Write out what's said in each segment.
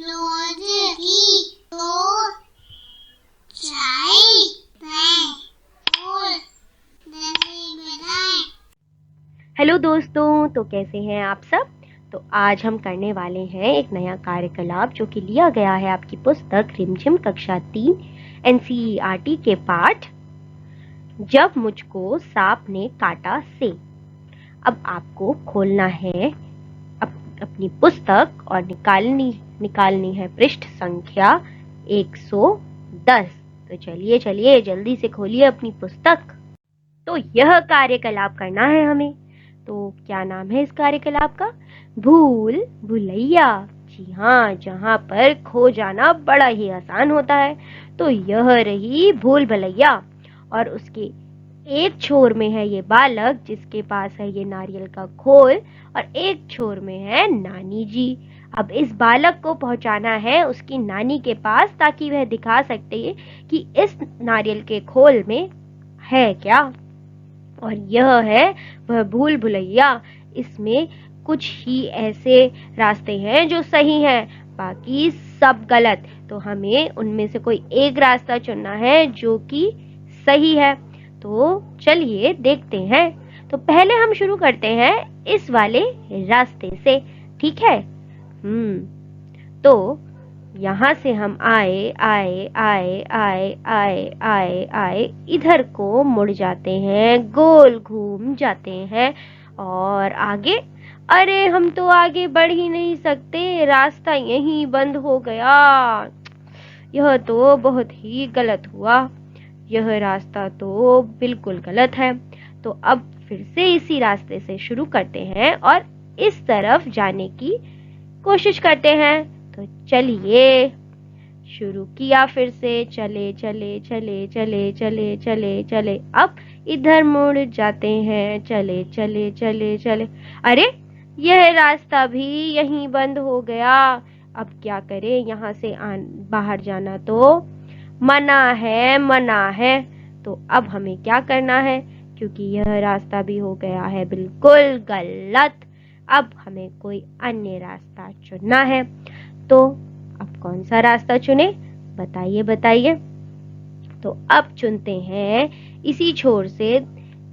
रोज की तो चाय और हेलो दोस्तों, तो कैसे हैं आप सब। तो आज हम करने वाले हैं एक नया कार्यकलाप जो कि लिया गया है आपकी पुस्तक रिमझिम कक्षा 3 एनसीईआरटी के पाठ जब मुझको सांप ने काटा से। अब आपको खोलना है अपनी पुस्तक और निकालनी है पृष्ठ संख्या 110। तो चलिए चलिए जल्दी से खोलिए अपनी पुस्तक। तो यह कार्यकलाप करना है हमें। तो क्या नाम है इस कार्यकलाप का? भूल भुलैया। जी हाँ, जहाँ पर खो जाना बड़ा ही आसान होता है। तो यह रही भूल भुलैया और उसके एक छोर में है ये बालक जिसके पास है ये नारियल का खोल और एक छोर में है नानी जी। अब इस बालक को पहुंचाना है उसकी नानी के पास ताकि वह दिखा सकते कि इस नारियल के खोल में है क्या। और यह है वह भूल भुलैया। इसमें कुछ ही ऐसे रास्ते हैं जो सही हैं, बाकी सब गलत। तो हमें उनमें से कोई एक रास्ता चुनना है जो कि सही है। तो चलिए देखते हैं। तो पहले हम शुरू करते हैं इस वाले रास्ते से, ठीक है। तो यहाँ से हम आए आए आए आए आए आए आए इधर को मुड़ जाते हैं, गोल घूम जाते हैं और आगे। अरे हम तो आगे बढ़ ही नहीं सकते, रास्ता यहीं बंद हो गया। यह तो बहुत ही गलत हुआ। यह रास्ता तो बिल्कुल गलत है। तो अब फिर से इसी रास्ते से शुरू करते हैं और इस तरफ जाने की कोशिश करते हैं। तो चलिए शुरू किया फिर से, चले चले चले चले चले चले चले। अब इधर मुड़ जाते हैं, चले चले चले चले। अरे यह रास्ता भी यहीं बंद हो गया। अब क्या करें, यहाँ से बाहर जाना तो मना है, मना है। तो अब हमें क्या करना है, क्योंकि यह रास्ता भी हो गया है बिल्कुल गलत। अब हमें कोई अन्य रास्ता चुनना है। तो अब कौन सा रास्ता चुने, बताइए बताइए। तो अब चुनते हैं इसी छोर से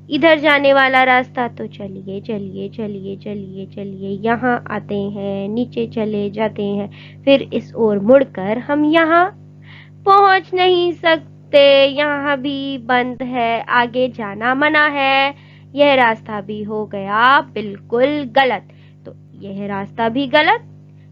इधर जाने वाला रास्ता। तो चलिए चलिए चलिए चलिए चलिए, यहाँ आते हैं, नीचे चले जाते हैं, फिर इस ओर मुड़कर हम यहाँ पहुंच नहीं सकते। यहाँ भी बंद है, आगे जाना मना है। यह रास्ता भी हो गया बिल्कुल गलत। तो यह रास्ता भी गलत,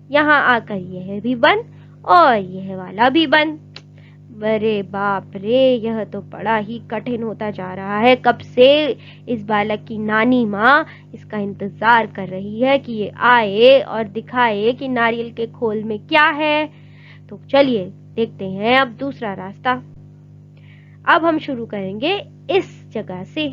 यहाँ आकर यह भी बंद और यह वाला भी बंद। अरे बाप रे, यह तो बड़ा ही कठिन होता जा रहा है। कब से इस बालक की नानी माँ इसका इंतजार कर रही है कि ये आए और दिखाए कि नारियल के खोल में क्या है। तो चलिए देखते हैं अब दूसरा रास्ता। अब हम शुरू करेंगे इस जगह से।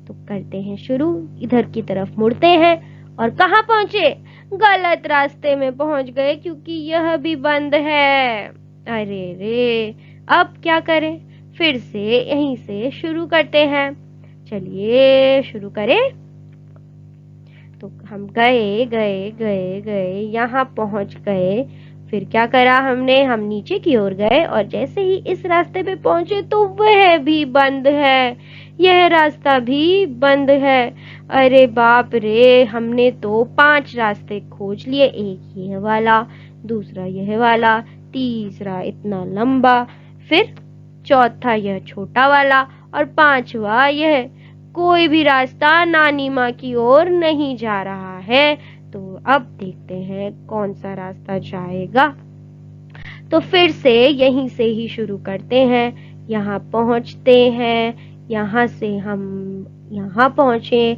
तो करते हैं शुरू, इधर की तरफ मुड़ते हैं और कहाँ पहुंचे, गलत रास्ते में पहुंच गए क्योंकि यह भी बंद है। अरे रे, अब क्या करें, फिर से यहीं से शुरू करते हैं। चलिए शुरू करें। तो हम गए गए गए गए, यहाँ पहुंच गए। फिर क्या करा हमने, हम नीचे की ओर गए और जैसे ही इस रास्ते पे पहुंचे तो वह भी बंद है, यह रास्ता भी बंद है। अरे बाप रे, हमने तो 5 रास्ते खोज लिए, एक यह वाला, दूसरा यह वाला, तीसरा इतना लंबा, फिर चौथा यह छोटा वाला और 5वां यह। कोई भी रास्ता नानी माँ की ओर नहीं जा रहा है। तो अब देखते हैं कौन सा रास्ता जाएगा। तो फिर से यहीं से ही शुरू करते हैं, यहाँ पहुँचते हैं, यहाँ से हम यहाँ पहुँचे,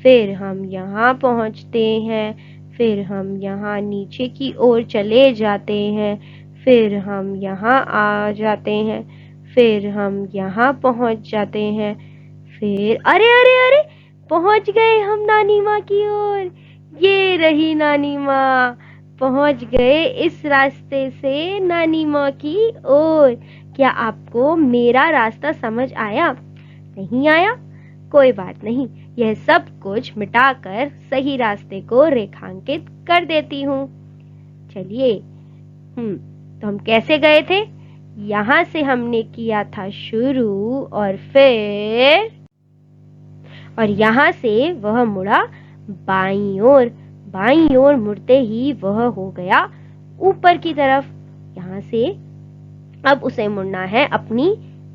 फिर हम यहाँ पहुँचते हैं, फिर हम यहाँ नीचे की ओर चले जाते हैं, फिर हम यहाँ आ जाते हैं, फिर हम यहाँ पहुँच जाते हैं, फिर अरे अरे अरे, पहुँच गए हम नानी माँ की ओर। ये रही नानी माँ, पहुँच गए इस रास्ते से नानी माँ की ओर। क्या आपको मेरा रास्ता समझ आया? नहीं आया? कोई बात नहीं, यह सब कुछ मिटाकर सही रास्ते को रेखांकित कर देती हूँ। चलिए तो हम कैसे गए थे? यहाँ से हमने किया था शुरू और यहाँ से वह मुड़ा बाईं ओर। बाईं ओर मुड़ते ही वह हो गया ऊपर की तरफ। यहाँ से अब उसे मुड़ना है अपनी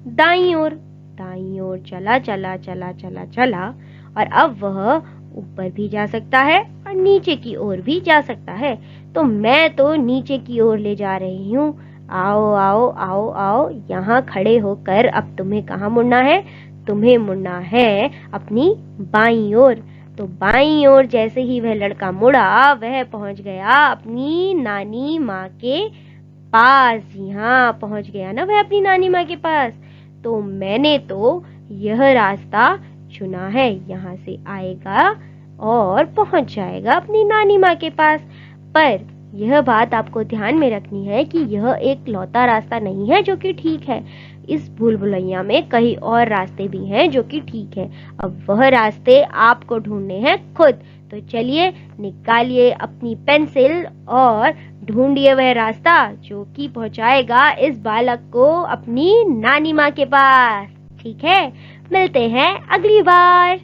दाईं ओर। दाईं ओर चला चला चला चला चला और अब वह ऊपर भी जा सकता है और नीचे की ओर भी जा सकता है। तो मैं तो नीचे की ओर ले जा रही हूँ। आओ आओ आओ आओ, यहाँ खड़े होकर अब तुम्हें कहाँ मुड़ना है? तुम्हें मुड़ना है अपनी बाईं ओर। तो बाईं ओर जैसे ही वह लड़का मुड़ा, वह पहुंच गया अपनी नानी माँ के पास। यहाँ पहुंच गया ना वह अपनी नानी माँ के पास। तो मैंने तो यह रास्ता चुना है, यहाँ से आएगा और पहुंच जाएगा अपनी नानी माँ के पास। पर यह बात आपको ध्यान में रखनी है कि यह एक लौता रास्ता नहीं है जो कि ठीक है। इस भूल भुलैया में कई और रास्ते भी हैं जो कि ठीक है। अब वह रास्ते आपको ढूंढने हैं खुद। तो चलिए, निकालिए अपनी पेंसिल और ढूंढिए वह रास्ता जो कि पहुंचाएगा इस बालक को अपनी नानी माँ के पास। ठीक है, मिलते हैं अगली बार।